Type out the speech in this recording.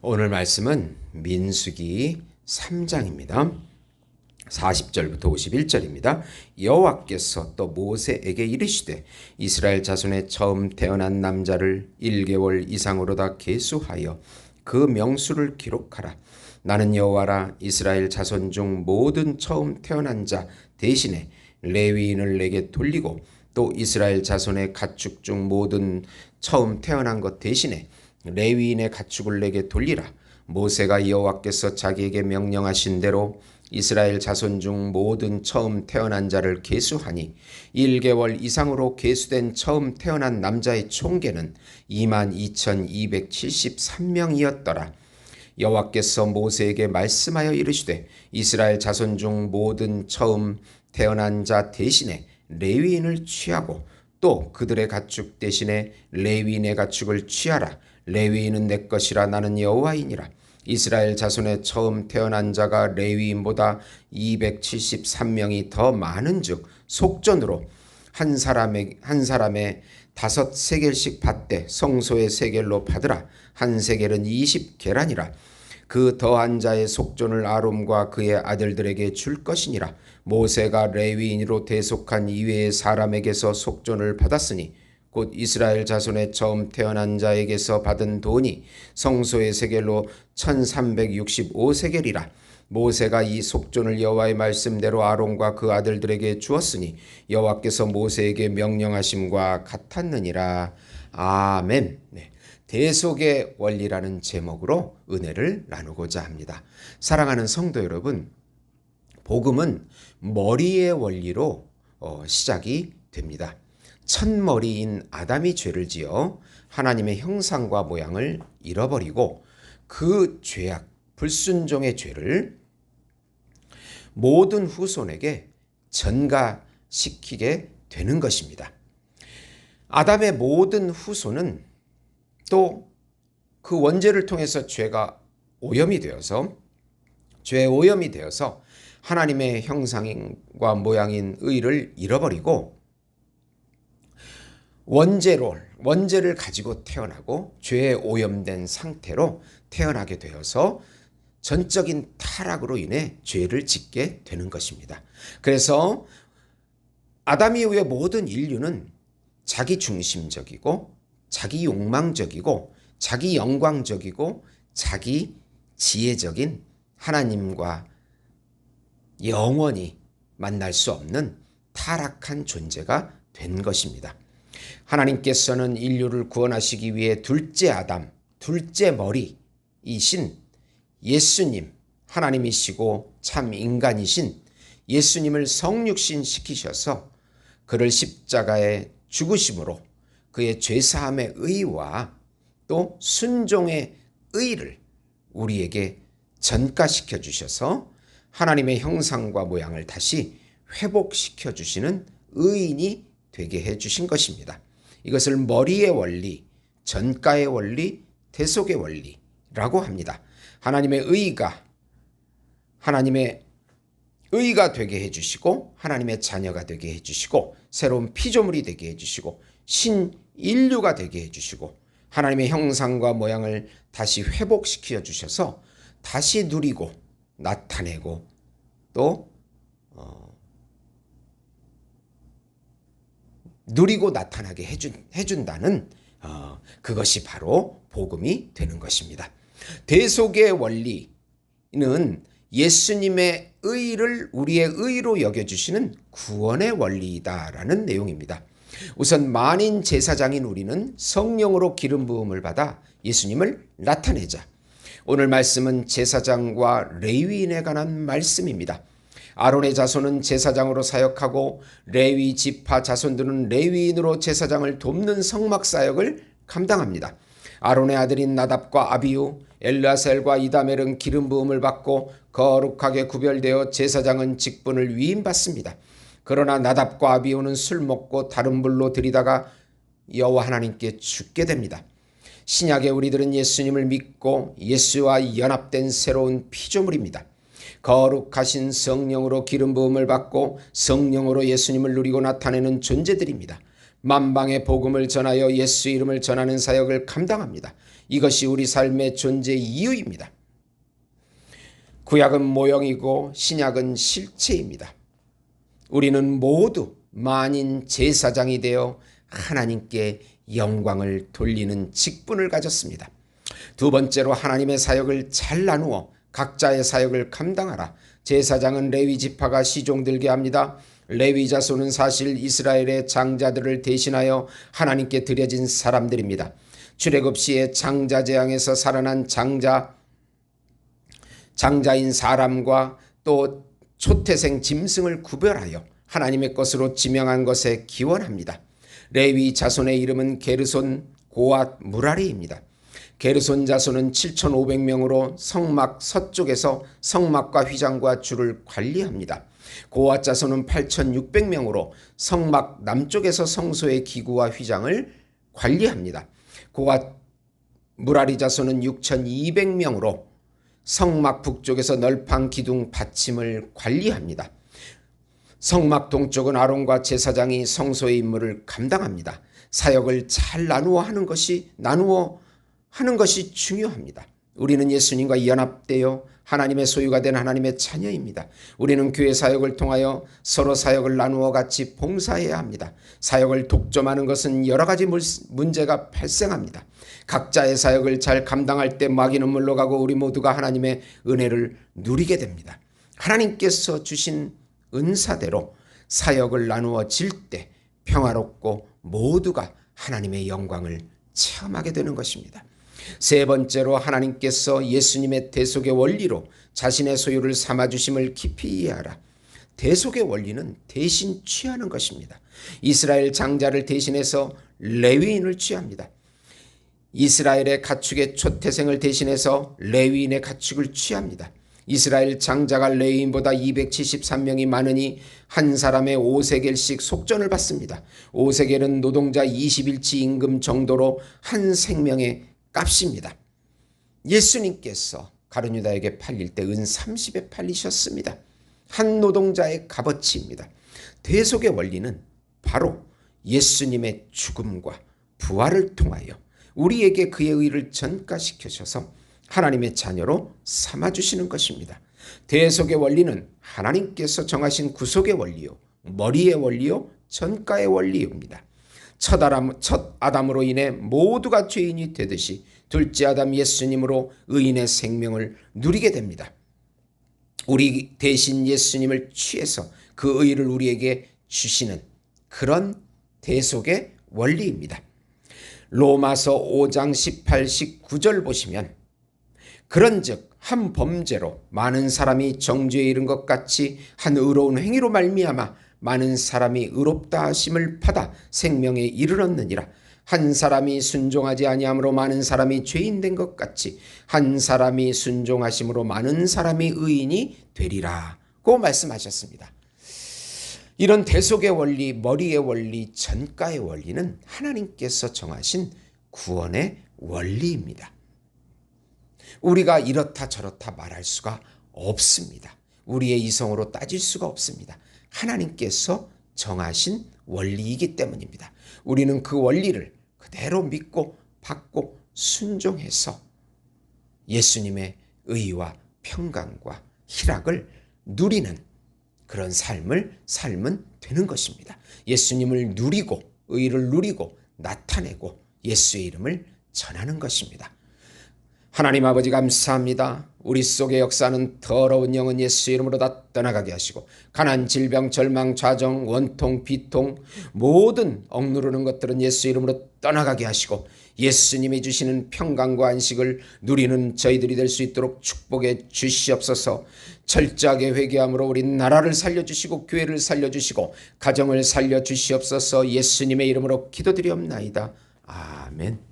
오늘 말씀은 민수기 3장입니다. 40절부터 51절입니다. 여호와께서 또 모세에게 이르시되 이스라엘 자손의 처음 태어난 남자를 1개월 이상으로 다 계수하여 그 명수를 기록하라. 나는 여호와라. 이스라엘 자손 중 모든 처음 태어난 자 대신에 레위인을 내게 돌리고 또 이스라엘 자손의 가축 중 모든 처음 태어난 것 대신에 레위인의 가축을 내게 돌리라. 모세가 여호와께서 자기에게 명령하신 대로 이스라엘 자손 중 모든 처음 태어난 자를 계수하니 1개월 이상으로 계수된 처음 태어난 남자의 총계는 22,273명이었더라. 여호와께서 모세에게 말씀하여 이르시되 이스라엘 자손 중 모든 처음 태어난 자 대신에 레위인을 취하고 또 그들의 가축 대신에 레위인의 가축을 취하라. 레위인은 내 것이라. 나는 여호와이니라. 이스라엘 자손의 처음 태어난 자가 레위인보다 273명이 더 많은즉 속전으로 한 사람의 5세겔씩 받되 성소의 세겔로 받으라. 한 세겔은 20계란이라. 그 더한 자의 속전을 아론과 그의 아들들에게 줄 것이니라. 모세가 레위인으로 대속한 이외의 사람에게서 속전을 받았으니 곧 이스라엘 자손의 처음 태어난 자에게서 받은 돈이 성소의 세겔로 1365세겔이라. 모세가 이 속전을 여호와의 말씀대로 아론과 그 아들들에게 주었으니 여호와께서 모세에게 명령하심과 같았느니라. 아멘. 네. 대속의 원리라는 제목으로 은혜를 나누고자 합니다. 사랑하는 성도 여러분, 복음은 머리의 원리로 시작이 됩니다. 첫머리인 아담이 죄를 지어 하나님의 형상과 모양을 잃어버리고 그 죄악, 불순종의 죄를 모든 후손에게 전가시키게 되는 것입니다. 아담의 모든 후손은 또 그 원죄를 통해서 죄가 오염이 되어서 하나님의 형상과 모양인 의를 잃어버리고 원죄를 가지고 태어나고 죄에 오염된 상태로 태어나게 되어서 전적인 타락으로 인해 죄를 짓게 되는 것입니다. 그래서 아담 이후의 모든 인류는 자기 중심적이고 자기 욕망적이고 자기 영광적이고 자기 지혜적인 하나님과 영원히 만날 수 없는 타락한 존재가 된 것입니다. 하나님께서는 인류를 구원하시기 위해 둘째 아담, 둘째 머리이신 예수님, 하나님이시고 참 인간이신 예수님을 성육신 시키셔서 그를 십자가에 죽으심으로 그의 죄사함의 의와 또 순종의 의를 우리에게 전가시켜 주셔서 하나님의 형상과 모양을 다시 회복시켜 주시는 의인이 되게 해 주신 것입니다. 이것을 머리의 원리, 전가의 원리, 대속의 원리라고 합니다. 하나님의 의가 되게 해주시고 하나님의 자녀가 되게 해주시고 새로운 피조물이 되게 해주시고 신인류가 되게 해주시고 하나님의 형상과 모양을 다시 회복시켜 주셔서 다시 누리고 나타내고 또 누리고 나타나게 해준다는 그것이 바로 복음이 되는 것입니다. 대속의 원리는 예수님의 의를 우리의 의로 여겨주시는 구원의 원리이다라는 내용입니다. 우선 만인 제사장인 우리는 성령으로 기름 부음을 받아 예수님을 나타내자. 오늘 말씀은 제사장과 레위인에 관한 말씀입니다. 아론의 자손은 제사장으로 사역하고 레위 지파 자손들은 레위인으로 제사장을 돕는 성막 사역을 감당합니다. 아론의 아들인 나답과 아비후, 엘르아셀과 이다멜은 기름 부음을 받고 거룩하게 구별되어 제사장은 직분을 위임받습니다. 그러나 나답과 아비후는 술 먹고 다른 불로 들이다가 여호와 하나님께 죽게 됩니다. 신약의 우리들은 예수님을 믿고 예수와 연합된 새로운 피조물입니다. 거룩하신 성령으로 기름 부음을 받고 성령으로 예수님을 누리고 나타내는 존재들입니다. 만방의 복음을 전하여 예수 이름을 전하는 사역을 감당합니다. 이것이 우리 삶의 존재 이유입니다. 구약은 모형이고 신약은 실체입니다. 우리는 모두 만인 제사장이 되어 하나님께 영광을 돌리는 직분을 가졌습니다. 두 번째로 하나님의 사역을 잘 나누어 각자의 사역을 감당하라. 제사장은 레위 지파가 시종들게 합니다. 레위 자손은 사실 이스라엘의 장자들을 대신하여 하나님께 드려진 사람들입니다. 출애굽 시에 장자 재앙에서 살아난 장자인 사람과 또 초태생 짐승을 구별하여 하나님의 것으로 지명한 것에 기원합니다. 레위 자손의 이름은 게르손, 고앗, 무라리입니다. 게르손 자손은 7,500명으로 성막 서쪽에서 성막과 휘장과 줄을 관리합니다. 고앗 자손은 8,600명으로 성막 남쪽에서 성소의 기구와 휘장을 관리합니다. 고앗 무라리 자손은 6,200명으로 성막 북쪽에서 널판 기둥 받침을 관리합니다. 성막 동쪽은 아론과 제사장이 성소의 임무를 감당합니다. 사역을 잘 나누어 하는 것이 중요합니다. 우리는 예수님과 연합되어 하나님의 소유가 된 하나님의 자녀입니다. 우리는 교회 사역을 통하여 서로 사역을 나누어 같이 봉사해야 합니다. 사역을 독점하는 것은 여러 가지 문제가 발생합니다. 각자의 사역을 잘 감당할 때 마귀는 물러가고 우리 모두가 하나님의 은혜를 누리게 됩니다. 하나님께서 주신 은사대로 사역을 나누어질 때 평화롭고 모두가 하나님의 영광을 체험하게 되는 것입니다. 세 번째로 하나님께서 예수님의 대속의 원리로 자신의 소유를 삼아주심을 깊이 이해하라. 대속의 원리는 대신 취하는 것입니다. 이스라엘 장자를 대신해서 레위인을 취합니다. 이스라엘의 가축의 초태생을 대신해서 레위인의 가축을 취합니다. 이스라엘 장자가 레위인보다 273명이 많으니 한 사람의 5세겔씩 속전을 받습니다. 5세겔은 노동자 20일치 임금 정도로 한 생명의 값입니다. 예수님께서 가룟유다에게 팔릴 때 은 30에 팔리셨습니다. 한 노동자의 값어치입니다. 대속의 원리는 바로 예수님의 죽음과 부활을 통하여 우리에게 그의 의를 전가시켜셔서 하나님의 자녀로 삼아주시는 것입니다. 대속의 원리는 하나님께서 정하신 구속의 원리요, 머리의 원리요, 전가의 원리입니다. 첫 아담으로 인해 모두가 죄인이 되듯이 둘째 아담 예수님으로 의인의 생명을 누리게 됩니다. 우리 대신 예수님을 취해서 그 의를 우리에게 주시는 그런 대속의 원리입니다. 로마서 5장 18, 19절 보시면 그런즉 한 범죄로 많은 사람이 정죄에 이른 것 같이 한 의로운 행위로 말미암아 많은 사람이 의롭다 하심을 받아 생명에 이르렀느니라. 한 사람이 순종하지 아니함으로 많은 사람이 죄인 된 것 같이 한 사람이 순종하심으로 많은 사람이 의인이 되리라고 말씀하셨습니다. 이런 대속의 원리, 머리의 원리, 전가의 원리는 하나님께서 정하신 구원의 원리입니다. 우리가 이렇다 저렇다 말할 수가 없습니다. 우리의 이성으로 따질 수가 없습니다. 하나님께서 정하신 원리이기 때문입니다. 우리는 그 원리를 그대로 믿고 받고 순종해서 예수님의 의와 평강과 희락을 누리는 그런 삶은 되는 것입니다. 예수님을 누리고 의를 누리고 나타내고 예수의 이름을 전하는 것입니다. 하나님 아버지 감사합니다. 우리 속의 역사는 더러운 영은 예수 이름으로 다 떠나가게 하시고 가난, 질병, 절망, 좌정, 원통, 비통 모든 억누르는 것들은 예수 이름으로 떠나가게 하시고 예수님이 주시는 평강과 안식을 누리는 저희들이 될 수 있도록 축복해 주시옵소서. 철저하게 회개함으로 우리 나라를 살려주시고 교회를 살려주시고 가정을 살려주시옵소서. 예수님의 이름으로 기도드리옵나이다. 아멘.